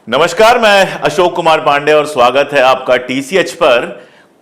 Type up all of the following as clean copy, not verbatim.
नमस्कार, मैं अशोक कुमार पांडे और स्वागत है आपका टीसीएच पर।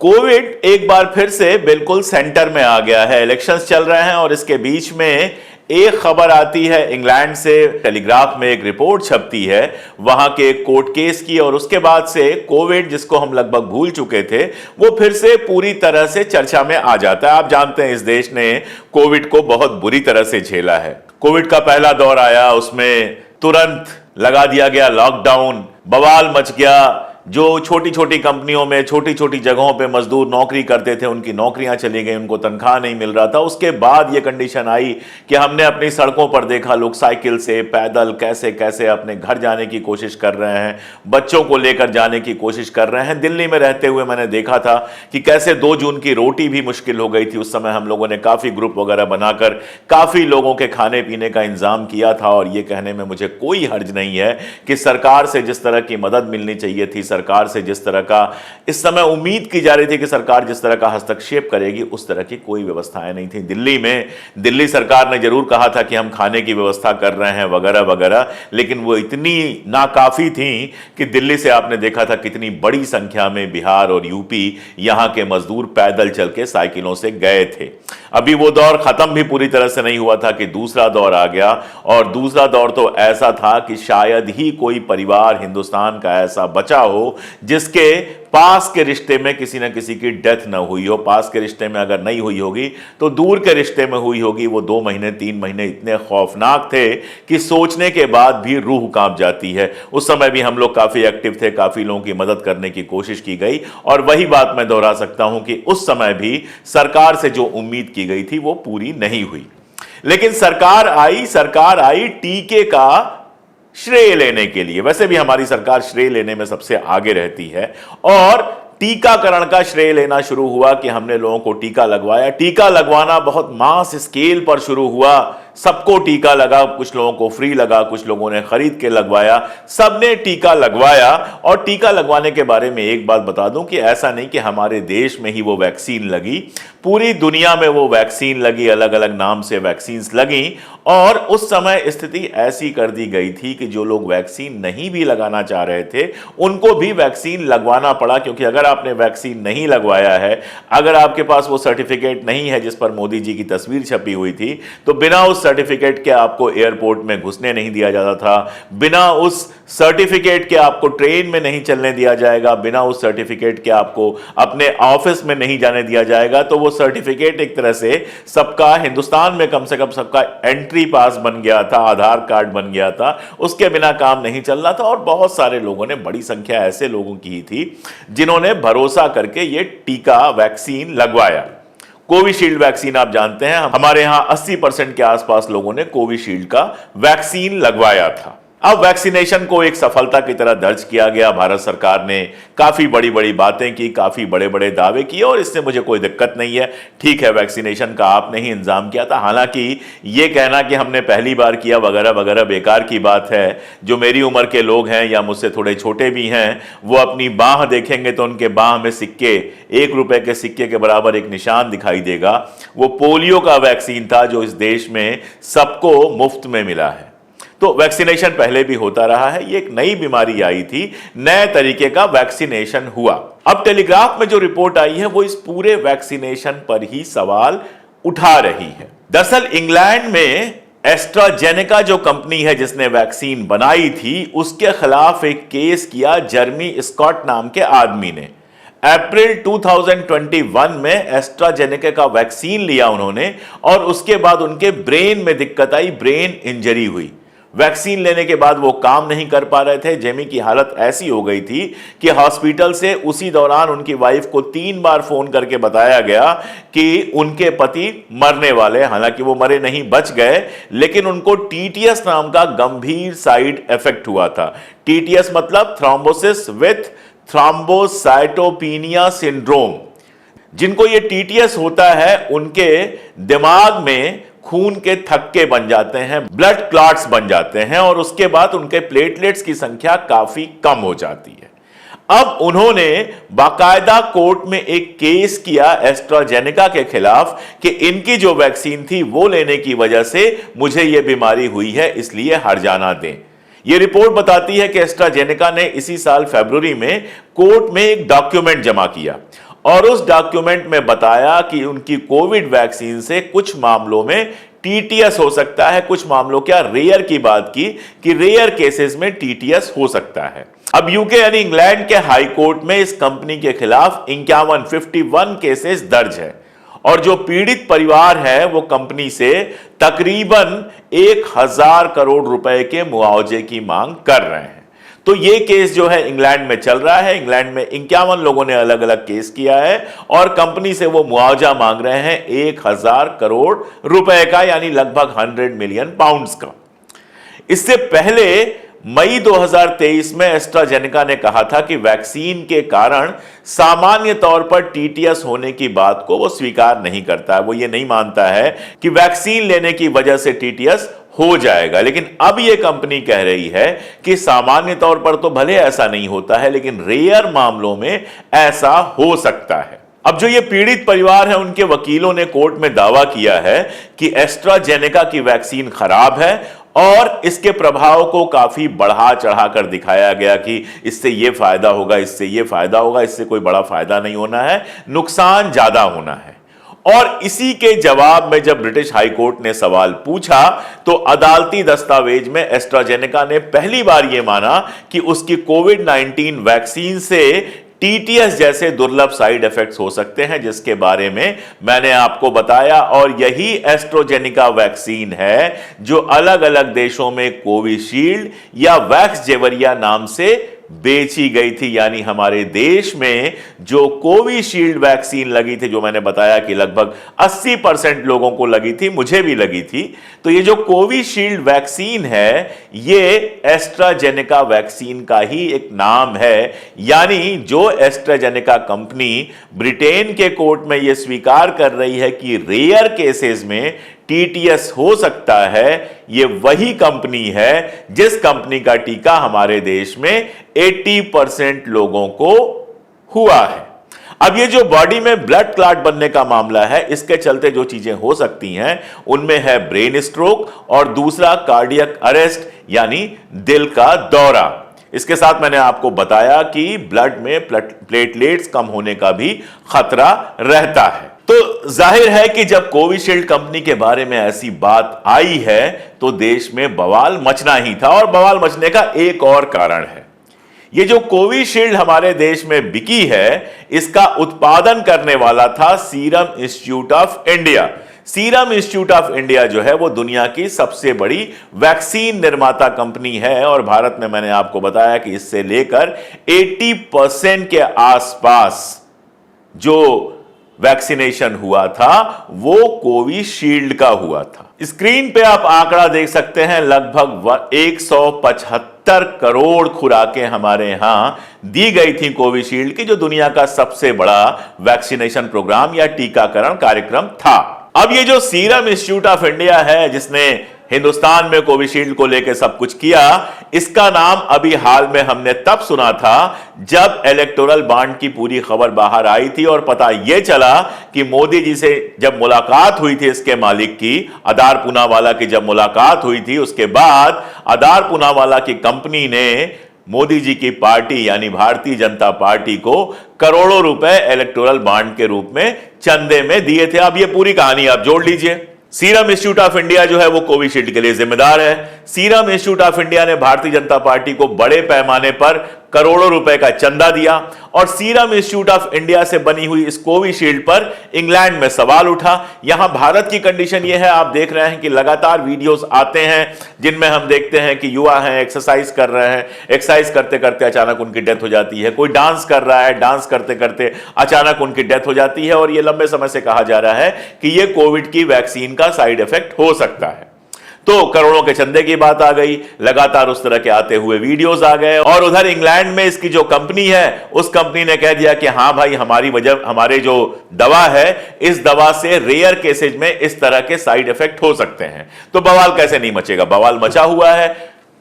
कोविड एक बार फिर से बिल्कुल सेंटर में आ गया है। इलेक्शंस चल रहे हैं और इसके बीच में एक खबर आती है इंग्लैंड से। टेलीग्राफ में एक रिपोर्ट छपती है वहां के कोर्ट केस की, और उसके बाद से कोविड, जिसको हम लगभग भूल चुके थे, वो फिर से पूरी तरह से चर्चा में आ जाता है। आप जानते हैं इस देश ने कोविड को बहुत बुरी तरह से झेला है। कोविड का पहला दौर आया, उसमें तुरंत लगा दिया गया लॉकडाउन, बवाल मच गया। जो छोटी छोटी कंपनियों में छोटी छोटी जगहों पे मजदूर नौकरी करते थे, उनकी नौकरियां चली गई, उनको तनख्वाह नहीं मिल रहा था। उसके बाद ये कंडीशन आई कि हमने अपनी सड़कों पर देखा लोग साइकिल से, पैदल कैसे कैसे अपने घर जाने की कोशिश कर रहे हैं, बच्चों को लेकर जाने की कोशिश कर रहे हैं। दिल्ली में रहते हुए मैंने देखा था कि कैसे 2 जून की रोटी भी मुश्किल हो गई थी। उस समय हम लोगों ने काफी ग्रुप वगैरह बनाकर काफी लोगों के खाने पीने का इंतजाम किया था। और ये कहने में मुझे कोई हर्ज नहीं है कि सरकार से जिस तरह की मदद मिलनी चाहिए थी, सरकार से जिस तरह का इस समय उम्मीद की जा रही थी कि सरकार जिस तरह का हस्तक्षेप करेगी, उस तरह की कोई व्यवस्थाएं नहीं थी दिल्ली में। दिल्ली सरकार ने जरूर कहा था कि हम खाने की व्यवस्था कर रहे हैं वगैरह वगैरह, लेकिन वो इतनी नाकाफी थी कि दिल्ली से आपने देखा था कितनी बड़ी संख्या में बिहार और यूपी यहां के मजदूर पैदल चल के साइकिलों से गए थे। अभी वो दौर खत्म भी पूरी तरह से नहीं हुआ था कि दूसरा दौर आ गया, और दूसरा दौर तो ऐसा था कि शायद ही कोई परिवार हिंदुस्तान का ऐसा बचा हो जिसके पास के रिश्ते में किसी न किसी की डेथ न हुई हो। पास के रिश्ते में अगर नहीं हुई होगी तो दूर के रिश्ते में हुई होगी। वो 2 महीने 3 महीने इतने खौफनाक थे कि सोचने के बाद भी रूह कांप जाती है। उस समय भी हम लोग काफी एक्टिव थे, काफी लोगों की मदद करने की कोशिश की गई, और वही बात मैं दोहरा सकता हूं कि उस समय भी सरकार से जो उम्मीद की गई थी वो पूरी नहीं हुई। लेकिन सरकार आई टीके का श्रेय लेने के लिए। वैसे भी हमारी सरकार श्रेय लेने में सबसे आगे रहती है, और टीकाकरण का श्रेय लेना शुरू हुआ कि हमने लोगों को टीका लगवाया। टीका लगवाना बहुत मास स्केल पर शुरू हुआ। सबको टीका लगा, कुछ लोगों को फ्री लगा, कुछ लोगों ने खरीद के लगवाया, सबने टीका लगवाया। और टीका लगवाने के बारे में एक बात बता दूं कि ऐसा नहीं कि हमारे देश में ही वो वैक्सीन लगी, पूरी दुनिया में वो वैक्सीन लगी, अलग अलग नाम से वैक्सीन लगी। और उस समय स्थिति ऐसी कर दी गई थी कि जो लोग वैक्सीन नहीं भी लगाना चाह रहे थे उनको भी वैक्सीन लगवाना पड़ा, क्योंकि अगर आपने वैक्सीन नहीं लगवाया है, अगर आपके पास वो सर्टिफिकेट नहीं है जिस पर मोदी जी की तस्वीर छपी हुई थी, तो बिना उस सर्टिफिकेट के आपको एयरपोर्ट में घुसने नहीं दिया जाता था, बिना उस सर्टिफिकेट के आपको ट्रेन में नहीं चलने दिया जाएगा, बिना उस सर्टिफिकेट के आपको अपने ऑफिस में नहीं जाने दिया जाएगा। तो वो सर्टिफिकेट एक तरह से सबका, हिंदुस्तान में कम से कम सबका एंट्री पास बन गया था, आधार कार्ड बन गया था, उसके बिना काम नहीं चल रहा था। और बहुत सारे लोगों ने, बड़ी संख्या ऐसे लोगों की ही थी जिन्होंने भरोसा करके ये टीका वैक्सीन लगवाया। कोविशील्ड वैक्सीन आप जानते हैं, हमारे यहां 80% के आसपास लोगों ने कोविशील्ड का वैक्सीन लगवाया था। अब वैक्सीनेशन को एक सफलता की तरह दर्ज किया गया। भारत सरकार ने काफी बड़ी बड़ी बातें की, काफी बड़े बड़े दावे किए, और इससे मुझे कोई दिक्कत नहीं है। ठीक है, वैक्सीनेशन का आपने ही इंतजाम किया था। हालांकि ये कहना कि हमने पहली बार किया वगैरह वगैरह बेकार की बात है। जो मेरी उम्र के लोग हैं या मुझसे थोड़े छोटे भी हैं, वो अपनी बाह देखेंगे तो उनके बाह में सिक्के, 1 रुपए के सिक्के के बराबर एक निशान दिखाई देगा। वो पोलियो का वैक्सीन था जो इस देश में सबको मुफ्त में मिला है। तो वैक्सीनेशन पहले भी होता रहा है, ये एक नई बीमारी आई थी, नए तरीके का वैक्सीनेशन हुआ। अब टेलीग्राफ में जो रिपोर्ट आई है वो इस पूरे वैक्सीनेशन पर ही सवाल उठा रही है। दरअसल इंग्लैंड में एस्ट्राजेनेका जो कंपनी है जिसने वैक्सीन बनाई थी, उसके खिलाफ एक केस किया जर्मी स्कॉट नाम के आदमी ने। अप्रैल 2021 में एस्ट्राजेनेका का वैक्सीन लिया उन्होंने, और उसके बाद उनके ब्रेन में दिक्कत आई, ब्रेन इंजरी हुई। वैक्सीन लेने के बाद वो काम नहीं कर पा रहे थे। जेमी की हालत ऐसी हो गई थी कि हॉस्पिटल से उसी दौरान उनकी वाइफ को 3 बार फोन करके बताया गया कि उनके पति मरने वाले। हालांकि वो मरे नहीं, बच गए, लेकिन उनको टीटीएस नाम का गंभीर साइड इफेक्ट हुआ था। टीटीएस मतलब थ्रोम्बोसिस विथ थ्रोम्बोसाइटोपिनिया सिंड्रोम। जिनको ये टीटीएस होता है उनके दिमाग में खून के थक्के बन जाते हैं, ब्लड क्लॉट्स बन जाते हैं, और उसके बाद उनके प्लेटलेट्स की संख्या काफी कम हो जाती है। अब उन्होंने बाकायदा कोर्ट में एक केस किया एस्ट्राजेनेका के खिलाफ कि इनकी जो वैक्सीन थी वो लेने की वजह से मुझे यह बीमारी हुई है, इसलिए हर्जाना दें। यह रिपोर्ट बताती है कि एस्ट्राजेनेका ने इसी साल फरवरी में कोर्ट में एक डॉक्यूमेंट जमा किया और उस डॉक्यूमेंट में बताया कि उनकी कोविड वैक्सीन से कुछ मामलों में टीटीएस हो सकता है, कुछ मामलों क्या रेयर की बात की कि रेयर केसेस में टीटीएस हो सकता है। अब यूके यानी इंग्लैंड के हाई कोर्ट में इस कंपनी के खिलाफ 51 केसेस दर्ज है और जो पीड़ित परिवार है वो कंपनी से तकरीबन 1000 करोड़ रुपए के मुआवजे की मांग कर रहे हैं। तो ये केस जो है इंग्लैंड में चल रहा है। इंग्लैंड में 51 लोगों ने अलग अलग केस किया है और कंपनी से वो मुआवजा मांग रहे हैं 1000 करोड़ रुपए का, यानी लगभग 100 मिलियन पाउंड्स का। इससे पहले मई 2023 में एस्ट्राजेनेका ने कहा था कि वैक्सीन के कारण सामान्य तौर पर टीटीएस होने की बात को वो स्वीकार नहीं करता है। वो ये नहीं मानता है कि वैक्सीन लेने की वजह से टीटीएस हो जाएगा, लेकिन अब ये कंपनी कह रही है कि सामान्य तौर पर तो भले ऐसा नहीं होता है, लेकिन रेयर मामलों में ऐसा हो सकता है। अब जो ये पीड़ित परिवार है, उनके वकीलों ने कोर्ट में दावा किया है कि एस्ट्राजेनेका की वैक्सीन खराब है और इसके प्रभाव को काफी बढ़ा चढ़ाकर दिखाया गया कि इससे ये फायदा होगा, इससे ये फायदा होगा, इससे कोई बड़ा फायदा नहीं होना है, नुकसान ज्यादा होना है। और इसी के जवाब में जब ब्रिटिश हाई कोर्ट ने सवाल पूछा तो अदालती दस्तावेज में एस्ट्राजेनेका ने पहली बार यह माना कि उसकी कोविड-19 वैक्सीन से टीटीएस जैसे दुर्लभ साइड इफेक्ट्स हो सकते हैं, जिसके बारे में मैंने आपको बताया। और यही एस्ट्राजेनेका वैक्सीन है जो अलग अलग देशों में कोविशील्ड या वैक्सजेवरिया नाम से बेची गई थी। यानी हमारे देश में जो कोविशील्ड वैक्सीन लगी थी, जो मैंने बताया कि लगभग 80% लोगों को लगी थी, मुझे भी लगी थी, तो ये जो कोविशील्ड वैक्सीन है ये एस्ट्राजेनेका वैक्सीन का ही एक नाम है। यानी जो एस्ट्राजेनेका कंपनी ब्रिटेन के कोर्ट में यह स्वीकार कर रही है कि रेयर केसेस में टीटीएस हो सकता है, ये वही कंपनी है जिस कंपनी का टीका हमारे देश में 80% लोगों को हुआ है। अब ये जो बॉडी में ब्लड क्लॉट बनने का मामला है, इसके चलते जो चीजें हो सकती हैं उनमें है ब्रेन स्ट्रोक और दूसरा कार्डियक अरेस्ट यानी दिल का दौरा। इसके साथ मैंने आपको बताया कि ब्लड में प्लेटलेट्स कम होने का भी खतरा रहता है। तो जाहिर है कि जब कोविशील्ड कंपनी के बारे में ऐसी बात आई है तो देश में बवाल मचना ही था, और बवाल मचने का एक और कारण है। ये जो कोविशील्ड हमारे देश में बिकी है, इसका उत्पादन करने वाला था serum institute of India. Serum institute of India जो है वो दुनिया की सबसे बड़ी वैक्सीन निर्माता कंपनी है और भारत में मैंने आपको बताया कि इससे लेकर 80% के आसपास जो वैक्सीनेशन हुआ था वो कोविशील्ड का हुआ था। स्क्रीन पे आप आंकड़ा देख सकते हैं, लगभग 175 करोड़ खुराकें हमारे यहां दी गई थी कोविशील्ड की, जो दुनिया का सबसे बड़ा वैक्सीनेशन प्रोग्राम या टीकाकरण कार्यक्रम था। अब ये जो सीरम इंस्टीट्यूट ऑफ इंडिया है जिसने हिंदुस्तान में कोविशील्ड को लेकर सब कुछ किया, इसका नाम अभी हाल में हमने तब सुना था जब इलेक्टोरल बॉन्ड की पूरी खबर बाहर आई थी और पता यह चला कि मोदी जी से जब मुलाकात हुई थी इसके मालिक की, आधार पूनावाला की जब मुलाकात हुई थी, उसके बाद आधार पूनावाला की कंपनी ने मोदी जी की पार्टी यानी भारतीय जनता पार्टी को करोड़ों रुपए इलेक्टोरल बॉन्ड के रूप में चंदे में दिए थे। अब ये पूरी कहानी आप जोड़ लीजिए। सीरम इंस्टीट्यूट ऑफ इंडिया जो है वो कोविशील्ड के लिए जिम्मेदार है। सीरम इंस्टीट्यूट ऑफ इंडिया ने भारतीय जनता पार्टी को बड़े पैमाने पर करोड़ों रुपए का चंदा दिया और सीरम इंस्टीट्यूट ऑफ इंडिया से बनी हुई इस कोविशील्ड पर इंग्लैंड में सवाल उठा। यहां भारत की कंडीशन यह है, आप देख रहे हैं कि लगातार वीडियोस आते हैं जिनमें हम देखते हैं कि युवा हैं, एक्सरसाइज कर रहे हैं, एक्सरसाइज करते करते अचानक उनकी डेथ हो जाती है। कोई डांस कर रहा है, डांस करते करते अचानक उनकी डेथ हो जाती है और यह लंबे समय से कहा जा रहा है कि यह कोविड की वैक्सीन का साइड इफेक्ट हो सकता है। तो करोड़ों के चंदे की बात आ गई, लगातार उस तरह के आते हुए वीडियोस आ गए और उधर इंग्लैंड में इसकी जो कंपनी है उस कंपनी ने कह दिया कि हां भाई, हमारे जो दवा है इस दवा से रेयर केसेज में इस तरह के साइड इफेक्ट हो सकते हैं। तो बवाल कैसे नहीं मचेगा, बवाल मचा हुआ है।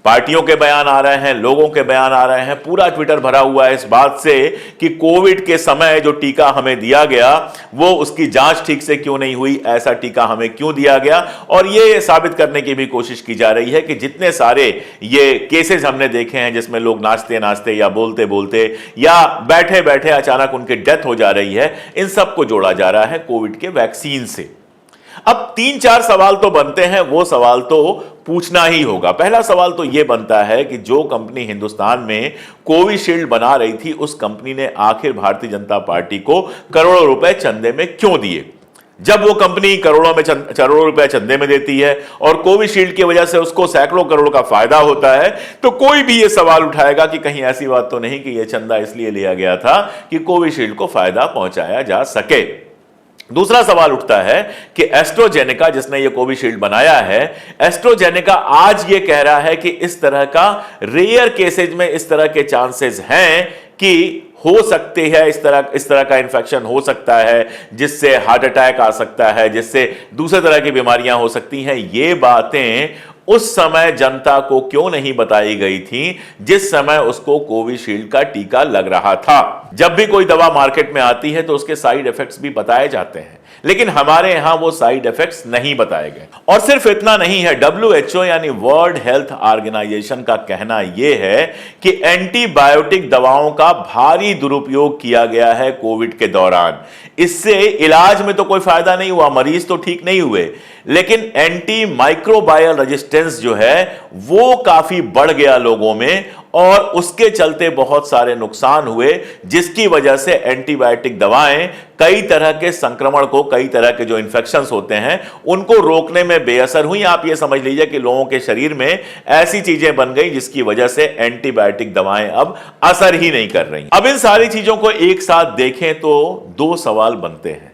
पार्टियों के बयान आ रहे हैं, लोगों के बयान आ रहे हैं, पूरा ट्विटर भरा हुआ है इस बात से कि कोविड के समय जो टीका हमें दिया गया वो उसकी जांच ठीक से क्यों नहीं हुई, ऐसा टीका हमें क्यों दिया गया। और ये साबित करने की भी कोशिश की जा रही है कि जितने सारे ये केसेस हमने देखे हैं जिसमें लोग नाचते नाचते या बोलते बोलते या बैठे बैठे अचानक उनकी डेथ हो जा रही है, इन सबको जोड़ा जा रहा है कोविड के वैक्सीन से। अब 3-4 सवाल तो बनते हैं, वो सवाल तो पूछना ही होगा। पहला सवाल तो यह बनता है कि जो कंपनी हिंदुस्तान में कोविशील्ड बना रही थी उस कंपनी ने आखिर भारतीय जनता पार्टी को करोड़ों रुपए चंदे में क्यों दिए। जब वो कंपनी करोड़ों रुपए चंदे में देती है और कोविशील्ड की वजह से उसको सैकड़ों करोड़ का फायदा होता है, तो कोई भी ये सवाल उठाएगा कि कहीं ऐसी बात तो नहीं कि यह चंदा इसलिए लिया गया था कि कोविशील्ड को फायदा पहुंचाया जा सके। दूसरा सवाल उठता है कि एस्ट्राजेनेका जिसने ये कोविशील्ड बनाया है, एस्ट्राजेनेका आज ये कह रहा है कि इस तरह का रेयर केसेज में इस तरह के चांसेस हैं कि हो सकते हैं इस तरह का इन्फेक्शन हो सकता है जिससे हार्ट अटैक आ सकता है, जिससे दूसरे तरह की बीमारियां हो सकती हैं। ये बातें उस समय जनता को क्यों नहीं बताई गई थी जिस समय उसको कोविशील्ड का टीका लग रहा था। जब भी कोई दवा मार्केट में आती है तो उसके साइड इफेक्ट्स भी बताए जाते हैं, लेकिन हमारे यहां वो साइड इफेक्ट्स नहीं बताए गए। और सिर्फ इतना नहीं है, WHO यानी वर्ल्ड हेल्थ ऑर्गेनाइजेशन का कहना यह है कि एंटीबायोटिक दवाओं का भारी दुरुपयोग किया गया है कोविड के दौरान। इससे इलाज में तो कोई फायदा नहीं हुआ, मरीज तो ठीक नहीं हुए, लेकिन एंटी माइक्रोबायल रेजिस्टेंस जो है वो काफी बढ़ गया लोगों में और उसके चलते बहुत सारे नुकसान हुए, जिसकी वजह से एंटीबायोटिक दवाएं कई तरह के संक्रमण को, कई तरह के जो इन्फेक्शंस होते हैं उनको रोकने में बेअसर हुई। आप ये समझ लीजिए कि लोगों के शरीर में ऐसी चीजें बन गई जिसकी वजह से एंटीबायोटिक दवाएं अब असर ही नहीं कर रही। अब इन सारी चीजों को एक साथ देखें तो 2 सवाल बनते हैं।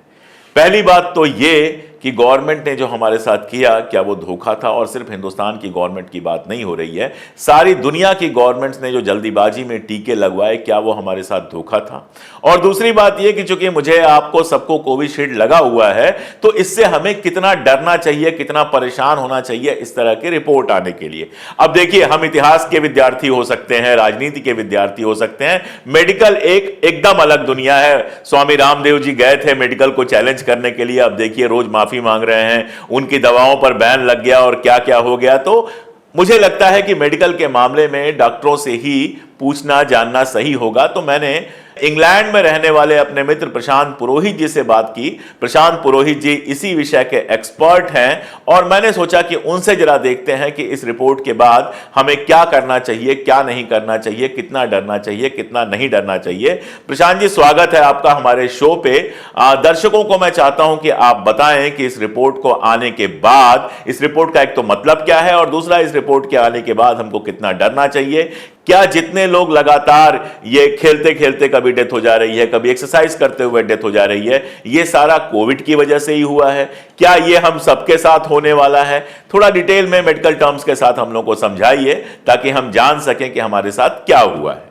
पहली बात तो ये कि गवर्नमेंट ने जो हमारे साथ किया, क्या वो धोखा था? और सिर्फ हिंदुस्तान की गवर्नमेंट की बात नहीं हो रही है, सारी दुनिया की गवर्नमेंट्स ने जो जल्दीबाजी में टीके लगवाए, क्या वो हमारे साथ धोखा था? और दूसरी बात यह कि चूंकि मुझे आपको सबको कोविशील्ड लगा हुआ है तो इससे हमें कितना डरना चाहिए, कितना परेशान होना चाहिए इस तरह की रिपोर्ट आने के लिए। अब देखिए, हम इतिहास के विद्यार्थी हो सकते हैं, राजनीति के विद्यार्थी हो सकते हैं, मेडिकल एकदम अलग दुनिया है। स्वामी रामदेव जी गए थे मेडिकल को चैलेंज करने के लिए, अब देखिए रोज माफी मांग रहे हैं, उनकी दवाओं पर बैन लग गया और क्या क्या हो गया। तो मुझे लगता है कि मेडिकल के मामले में डॉक्टरों से ही पूछना जानना सही होगा। तो मैंने इंग्लैंड में रहने वाले अपने मित्र प्रशांत पुरोहित जी से बात की। प्रशांत पुरोहित जी इसी विषय के एक्सपर्ट हैं और मैंने सोचा कि उनसे जरा देखते हैं कि इस रिपोर्ट के बाद हमें क्या करना चाहिए, क्या नहीं करना चाहिए, कितना डरना चाहिए, कितना नहीं डरना चाहिए। प्रशांत जी, स्वागत है आपका हमारे शो पे। दर्शकों को मैं चाहता हूं कि आप बताएं कि इस रिपोर्ट को आने के बाद, इस रिपोर्ट का एक तो मतलब क्या है और दूसरा इस रिपोर्ट के आने के बाद हमको कितना डरना चाहिए। क्या जितने लोग लगातार ये खेलते खेलते कभी डेथ हो जा रही है, कभी एक्सरसाइज करते हुए डेथ हो जा रही है, ये सारा कोविड की वजह से ही हुआ है? क्या ये हम सबके साथ होने वाला है? थोड़ा डिटेल में मेडिकल टर्म्स के साथ हम लोग को समझाइए ताकि हम जान सकें कि हमारे साथ क्या हुआ है।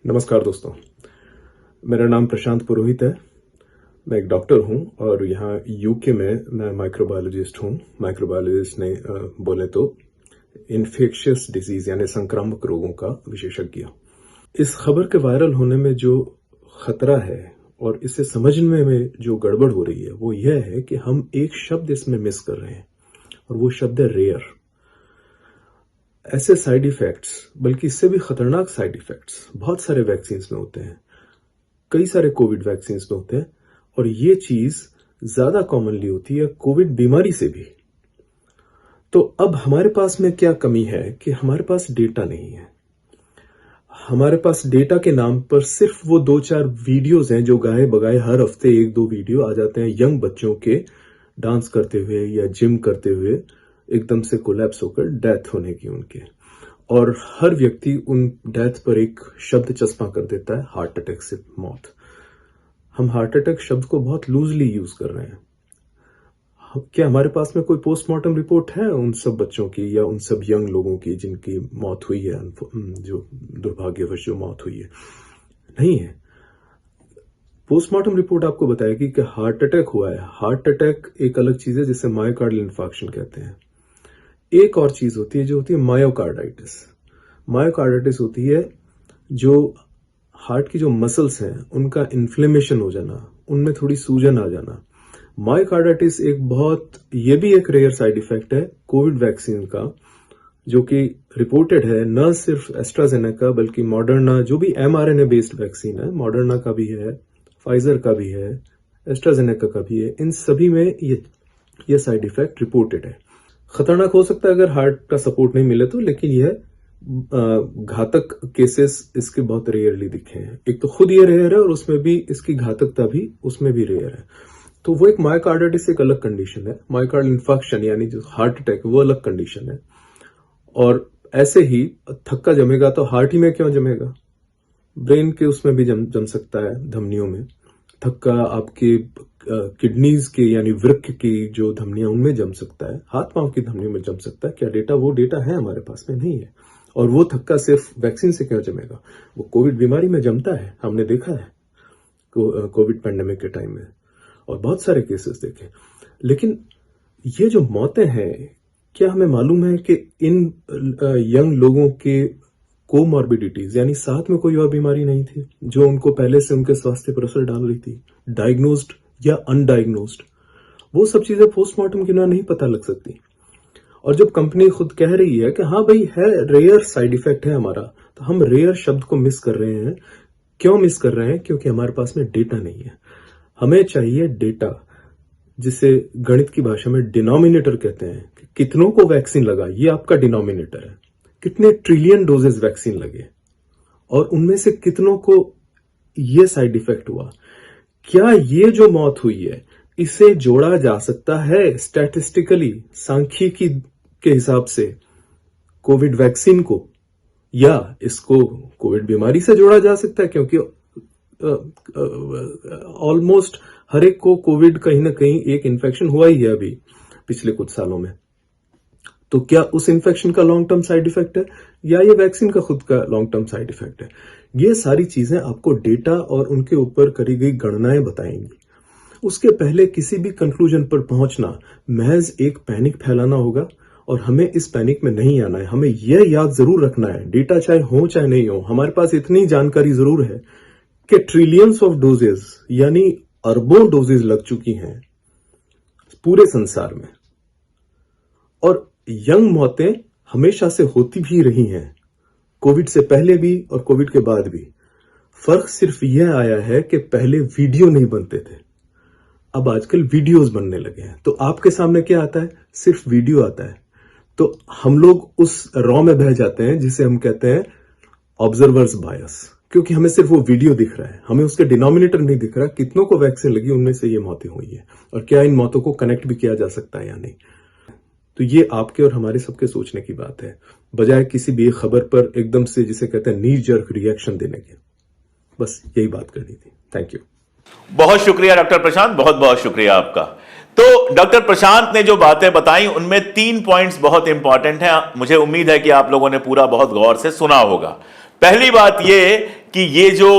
नमस्कार दोस्तों, मेरा नाम प्रशांत पुरोहित है। मैं एक डॉक्टर हूं और यहाँ यूके में मैं माइक्रोबायोलॉजिस्ट हूं। माइक्रोबायोलॉजिस्ट ने बोले तो इन्फेक्शियस डिजीज यानी संक्रामक रोगों का विशेषज्ञ। इस खबर के वायरल होने में जो खतरा है और इसे समझने में जो गड़बड़ हो रही है वो यह है कि हम एक शब्द इसमें मिस कर रहे हैं और वो शब्द है रेयर। ऐसे साइड इफेक्ट्स, बल्कि इससे भी खतरनाक साइड इफेक्ट्स बहुत सारे वैक्सीन में होते हैं, कई सारे कोविड वैक्सीन में होते हैं और ये चीज ज्यादा कॉमनली होती है कोविड बीमारी से भी। तो अब हमारे पास में क्या कमी है कि हमारे पास डेटा नहीं है। हमारे पास डेटा के नाम पर सिर्फ वो 2-4 वीडियोस हैं जो गाए बगाए हर हफ्ते 1-2 वीडियो आ जाते हैं यंग बच्चों के डांस करते हुए या जिम करते हुए एकदम से कोलैप्स होकर डेथ होने की उनके, और हर व्यक्ति उन डेथ पर एक शब्द चस्पा कर देता है, हार्ट अटैक से मौत। हम हार्ट अटैक शब्द को बहुत लूजली यूज कर रहे हैं। क्या हमारे पास में कोई पोस्टमार्टम रिपोर्ट है उन सब बच्चों की या उन सब यंग लोगों की जिनकी मौत हुई है, जो दुर्भाग्यवश जो मौत हुई है? नहीं है। पोस्टमार्टम रिपोर्ट आपको बताएगी कि हार्ट अटैक हुआ है। हार्ट अटैक एक अलग चीज है जिसे मायोकार्डियल इन्फार्क्शन कहते हैं। एक और चीज होती है जो होती है मायोकार्डाइटिस। मायोकार्डाइटिस होती है जो हार्ट की जो मसल्स हैं उनका इन्फ्लेमेशन हो जाना, उनमें थोड़ी सूजन आ जाना। मायोकार्डाइटिस एक बहुत, ये भी एक रेयर साइड इफेक्ट है कोविड वैक्सीन का, जो कि रिपोर्टेड है न सिर्फ एस्ट्राजेनेका बल्कि मॉडर्ना, जो भी mRNA बेस्ड वैक्सीन है, मॉडर्ना का भी है, फाइजर का भी है, एस्ट्राजेनेका का भी है, इन सभी में ये साइड इफेक्ट रिपोर्टेड है। खतरनाक हो सकता है अगर हार्ट का सपोर्ट नहीं मिले तो, लेकिन यह घातक केसेस इसके बहुत रेयरली दिखे हैं। एक तो खुद ये रेयर है और उसमें भी इसकी घातकता भी उसमें भी रेयर है। तो वो एक मायोकार्डाइटिस एक अलग कंडीशन है, मायोकार्ड इन्फार्क्शन यानी जो हार्ट अटैक वो अलग कंडीशन है। और ऐसे ही थक्का जमेगा तो हार्ट ही में क्यों जमेगा, ब्रेन के उसमें भी जम सकता है, धमनियों में। थक्का आपके किडनीज के यानी वृक्क की जो धमनियां उनमें जम सकता है, हाथ पांव की धमनियों में जम सकता है। क्या डेटा, वो डेटा है हमारे पास में नहीं है। और वो थक्का सिर्फ वैक्सीन से क्यों जमेगा, वो कोविड बीमारी में जमता है, हमने देखा है कोविड पैंडेमिक के टाइम में, और बहुत सारे केसेस देखे। लेकिन ये जो मौतें हैं, क्या हमें मालूम है कि इन यंग लोगों के कोमॉर्बिडिटीज यानी साथ में कोई और बीमारी नहीं थी जो उनको पहले से उनके स्वास्थ्य पर असर डाल रही थी, डायग्नोस्ड या अनडायग्नोस्ड? वो सब चीजें पोस्टमार्टम के बिना नहीं पता लग सकती। और जब कंपनी खुद कह रही है कि हाँ भाई है, रेयर साइड इफेक्ट है हमारा, तो हम रेयर शब्द को मिस कर रहे हैं। क्यों मिस कर रहे हैं? क्योंकि हमारे पास में डेटा नहीं है। हमें चाहिए डेटा, जिसे गणित की भाषा में डिनोमिनेटर कहते हैं, कि कितनों को वैक्सीन लगा, ये आपका डिनोमिनेटर है। कितने ट्रिलियन डोजेस वैक्सीन लगे और उनमें से कितनों को ये साइड इफेक्ट हुआ। क्या ये जो मौत हुई है इसे जोड़ा जा सकता है स्टैटिस्टिकली, सांख्यिकी के हिसाब से कोविड वैक्सीन को, या इसको कोविड बीमारी से जोड़ा जा सकता है? क्योंकि ऑलमोस्ट हर एक को कोविड कहीं ना कहीं एक इन्फेक्शन हुआ ही है अभी पिछले कुछ सालों में। तो क्या उस इन्फेक्शन का लॉन्ग टर्म साइड इफेक्ट है, या ये वैक्सीन का खुद का लॉन्ग टर्म साइड इफेक्ट है? ये सारी चीजें आपको डेटा और उनके ऊपर करी गई गणनाएं बताएंगी। उसके पहले किसी भी कंक्लूजन पर पहुंचना महज एक पैनिक फैलाना होगा, और हमें इस पैनिक में नहीं आना है। हमें यह याद जरूर रखना है, डेटा चाहे हो चाहे नहीं हो, हमारे पास इतनी जानकारी जरूर है कि ट्रिलियंस ऑफ डोजेज यानी अरबों डोजेज लग चुकी हैं पूरे संसार में। और यंग मौतें हमेशा से होती भी रही हैं, कोविड से पहले भी और कोविड के बाद भी। फर्क सिर्फ यह आया है कि पहले वीडियो नहीं बनते थे, अब आजकल वीडियोस बनने लगे हैं। तो आपके सामने क्या आता है? सिर्फ वीडियो आता है। तो हम लोग उस रॉ में बह जाते हैं जिसे हम कहते हैं ऑब्जर्वर्स बायस, क्योंकि हमें सिर्फ वो वीडियो दिख रहा है, हमें उसके डिनोमिनेटर नहीं दिख रहा, कितनों को वैक्सीन लगी, उनमें से ये मौतें हुई है, और क्या इन मौतों को कनेक्ट भी किया जा सकता है या नहीं। तो ये आपके और हमारे सबके सोचने की बात है, बजाय किसी भी खबर पर एकदम से, जिसे कहते हैं नी जर्क रिएक्शन देने के। बस यही बात करनी थी। Thank you. बहुत शुक्रिया डॉक्टर प्रशांत, बहुत बहुत शुक्रिया आपका। तो डॉक्टर प्रशांत ने जो बातें बताई उनमें 3 पॉइंट्स बहुत इंपॉर्टेंट हैं। मुझे उम्मीद है कि आप लोगों ने पूरा बहुत गौर से सुना होगा। पहली बात यह कि ये जो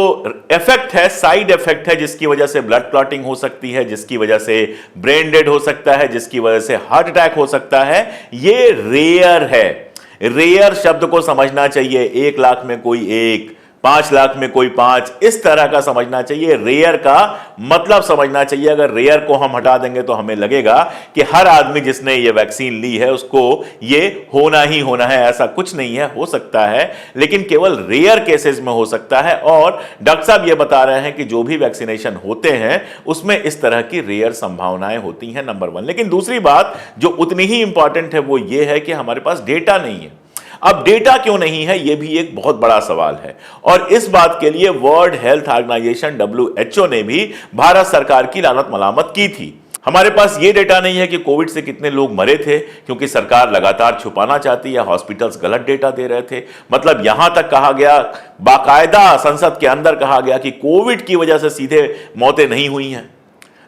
इफेक्ट है, साइड इफेक्ट है, जिसकी वजह से ब्लड क्लॉटिंग हो सकती है, जिसकी वजह से ब्रेन डेड हो सकता है, जिसकी वजह से हार्ट अटैक हो सकता है, ये रेयर है। रेयर शब्द को समझना चाहिए, 1 लाख में कोई 1, 5 लाख में कोई 5, इस तरह का समझना चाहिए। रेयर का मतलब समझना चाहिए। अगर रेयर को हम हटा देंगे तो हमें लगेगा कि हर आदमी जिसने ये वैक्सीन ली है उसको ये होना ही होना है। ऐसा कुछ नहीं है, हो सकता है, लेकिन केवल रेयर केसेस में हो सकता है। और डॉक्टर साहब ये बता रहे हैं कि जो भी वैक्सीनेशन होते हैं उसमें इस तरह की रेयर संभावनाएं होती हैं, नंबर 1। लेकिन दूसरी बात जो उतनी ही इंपॉर्टेंट है वो ये है कि हमारे पास डेटा नहीं है। अब डेटा क्यों नहीं है, यह भी एक बहुत बड़ा सवाल है, और इस बात के लिए वर्ल्ड हेल्थ ऑर्गेनाइजेशन WHO ने भी भारत सरकार की लानत मलामत की थी। हमारे पास यह डेटा नहीं है कि कोविड से कितने लोग मरे थे, क्योंकि सरकार लगातार छुपाना चाहती है। हॉस्पिटल्स गलत डेटा दे रहे थे। मतलब यहां तक कहा गया, बाकायदा संसद के अंदर कहा गया कि कोविड की वजह से सीधे मौतें नहीं हुई हैं।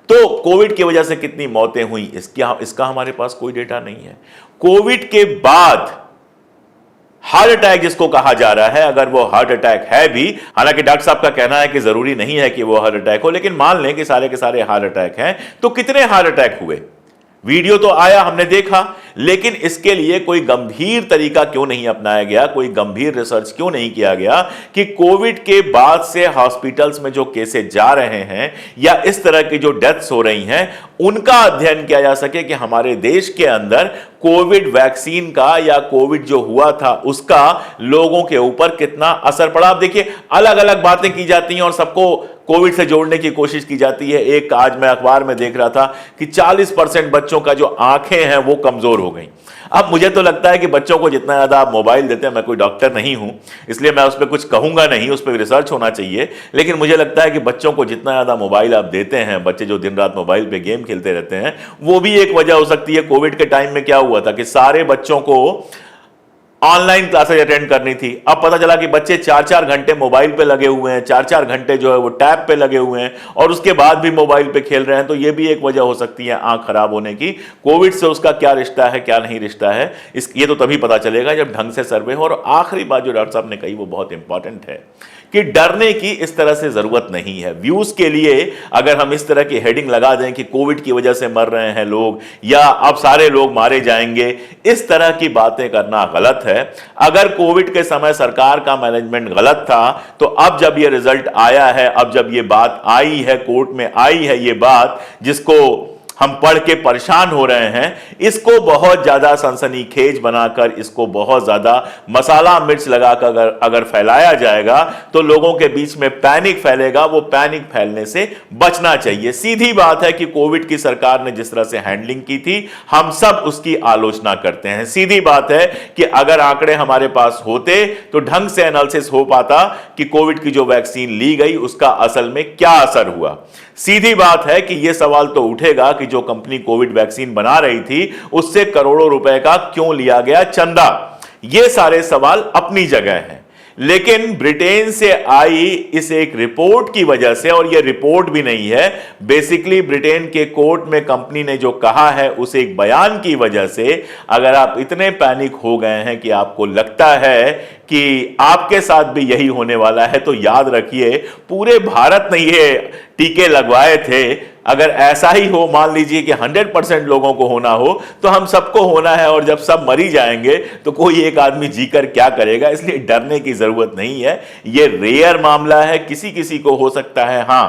तो कोविड की वजह से कितनी मौतें हुई इसका हमारे पास कोई डेटा नहीं है। कोविड के बाद हार्ट अटैक जिसको कहा जा रहा है, अगर वो हार्ट अटैक है भी, हालांकि डॉक्टर साहब का कहना है कि जरूरी नहीं है कि वो हार्ट अटैक हो, लेकिन मान लें कि सारे के सारे हार्ट अटैक हैं, तो कितने हार्ट अटैक हुए? वीडियो तो आया, हमने देखा, लेकिन इसके लिए कोई गंभीर तरीका क्यों नहीं अपनाया गया, कोई गंभीर रिसर्च क्यों नहीं किया गया कि कोविड के बाद से हॉस्पिटल्स में जो केसेस जा रहे हैं या इस तरह की जो डेथ्स हो रही हैं उनका अध्ययन किया जा सके कि हमारे देश के अंदर कोविड वैक्सीन का या कोविड जो हुआ था उसका लोगों के ऊपर कितना असर पड़ा। आप देखिए, अलग अलग बातें की जाती हैं और सबको कोविड से जोड़ने की कोशिश की जाती है। एक आज मैं अखबार में देख रहा था कि 40% बच्चों का जो आंखें हैं वो कमजोर हो गई। अब मुझे तो लगता है कि बच्चों को जितना ज्यादा आप मोबाइल देते हैं, मैं कोई डॉक्टर नहीं हूं इसलिए मैं उस पर कुछ कहूंगा नहीं, उस पर रिसर्च होना चाहिए, लेकिन मुझे लगता है कि बच्चों को जितना ज्यादा मोबाइल आप देते हैं, बच्चे जो दिन रात मोबाइल पे गेम खेलते रहते हैं, वो भी एक वजह हो सकती है। कोविड के टाइम में क्या हुआ था कि सारे बच्चों को ऑनलाइन क्लासेज अटेंड करनी थी। अब पता चला कि बच्चे 4-4 घंटे मोबाइल पे लगे हुए हैं, 4-4 घंटे जो है वो टैब पे लगे हुए हैं और उसके बाद भी मोबाइल पे खेल रहे हैं। तो ये भी एक वजह हो सकती है आंख खराब होने की। कोविड से उसका क्या रिश्ता है, क्या नहीं रिश्ता है, ये तो तभी पता चलेगा जब ढंग से सर्वे हो। और आखिरी बात जो डॉक्टर साहब ने कही वो बहुत इंपॉर्टेंट है कि डरने की इस तरह से जरूरत नहीं है। व्यूज के लिए अगर हम इस तरह की हेडिंग लगा दें कि कोविड की वजह से मर रहे हैं लोग या अब सारे लोग मारे जाएंगे, इस तरह की बातें करना गलत है। अगर कोविड के समय सरकार का मैनेजमेंट गलत था तो अब जब ये रिजल्ट आया है, अब जब ये बात आई है, कोर्ट में आई है ये बात जिसको हम पढ़ के परेशान हो रहे हैं, इसको बहुत ज्यादा सनसनीखेज बनाकर, इसको बहुत ज्यादा मसाला मिर्च लगाकर अगर फैलाया जाएगा तो लोगों के बीच में पैनिक फैलेगा। वो पैनिक फैलने से बचना चाहिए। सीधी बात है कि कोविड की सरकार ने जिस तरह से हैंडलिंग की थी हम सब उसकी आलोचना करते हैं। सीधी बात है कि अगर आंकड़े हमारे पास होते तो ढंग से एनालिसिस हो पाता कि कोविड की जो वैक्सीन ली गई उसका असल में क्या असर हुआ। सीधी बात है कि यह सवाल तो उठेगा कि जो कंपनी कोविड वैक्सीन बना रही थी उससे करोड़ों रुपए का क्यों लिया गया चंदा। ये सारे सवाल अपनी जगह हैं, लेकिन ब्रिटेन से आई इस एक रिपोर्ट की वजह से, और यह रिपोर्ट भी नहीं है, बेसिकली ब्रिटेन के कोर्ट में कंपनी ने जो कहा है उस एक बयान की वजह से अगर आप इतने पैनिक हो गए हैं कि आपको लगता है कि आपके साथ भी यही होने वाला है, तो याद रखिए पूरे भारत ने ये टीके लगवाए थे। अगर ऐसा ही हो, मान लीजिए कि 100% लोगों को होना हो तो हम सबको होना है, और जब सब मरी जाएंगे तो कोई एक आदमी जीकर क्या करेगा। इसलिए डरने की जरूरत नहीं है। यह रेयर मामला है, किसी किसी को हो सकता है। हां,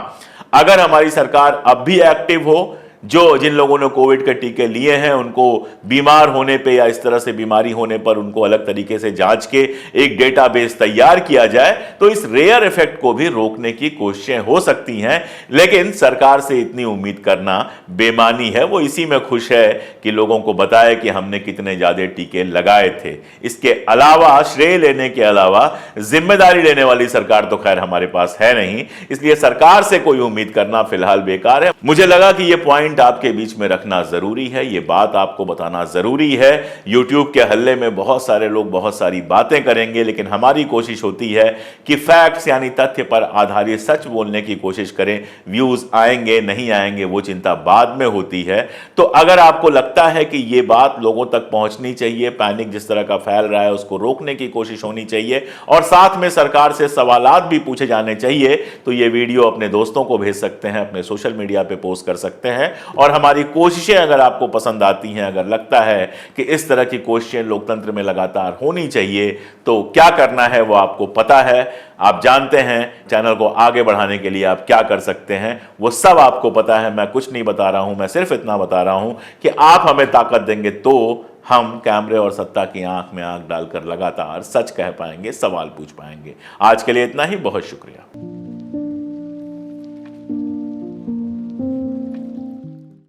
अगर हमारी सरकार अब भी एक्टिव हो, जिन लोगों ने कोविड के टीके लिए हैं उनको बीमार होने पे या इस तरह से बीमारी होने पर उनको अलग तरीके से जांच के एक डेटाबेस तैयार किया जाए तो इस रेयर इफेक्ट को भी रोकने की कोशिशें हो सकती हैं। लेकिन सरकार से इतनी उम्मीद करना बेमानी है। वो इसी में खुश है कि लोगों को बताए कि हमने कितने ज्यादा टीके लगाए थे। इसके अलावा, श्रेय लेने के अलावा जिम्मेदारी लेने वाली सरकार तो खैर हमारे पास है नहीं, इसलिए सरकार से कोई उम्मीद करना फिलहाल बेकार है। मुझे लगा कि यह पॉइंट आपके बीच में रखना जरूरी है, यह बात आपको बताना जरूरी है। YouTube के हल्ले में बहुत सारे लोग बहुत सारी बातें करेंगे, लेकिन हमारी कोशिश होती है कि फैक्ट्स यानी तथ्य पर आधारित सच बोलने की कोशिश करें। व्यूज आएंगे नहीं आएंगे वो चिंता बाद में होती है। तो अगर आपको लगता है कि यह बात लोगों तक पहुंचनी चाहिए, पैनिक जिस तरह का फैल रहा है उसको रोकने की कोशिश होनी चाहिए और साथ में सरकार से सवालात भी पूछे जाने चाहिए, तो यह वीडियो अपने दोस्तों को भेज सकते हैं, अपने सोशल मीडिया पे पोस्ट कर सकते हैं। और हमारी कोशिशें अगर आपको पसंद आती हैं, अगर लगता है कि इस तरह की कोशिशें लोकतंत्र में लगातार होनी चाहिए, तो क्या करना है वो आपको पता है, आप जानते हैं। चैनल को आगे बढ़ाने के लिए आप क्या कर सकते हैं वो सब आपको पता है। मैं कुछ नहीं बता रहा हूं, मैं सिर्फ इतना बता रहा हूं कि आप हमें ताकत देंगे तो हम कैमरे और सत्ता की आंख में आंख डालकर लगातार सच कह पाएंगे, सवाल पूछ पाएंगे। आज के लिए इतना ही, बहुत शुक्रिया।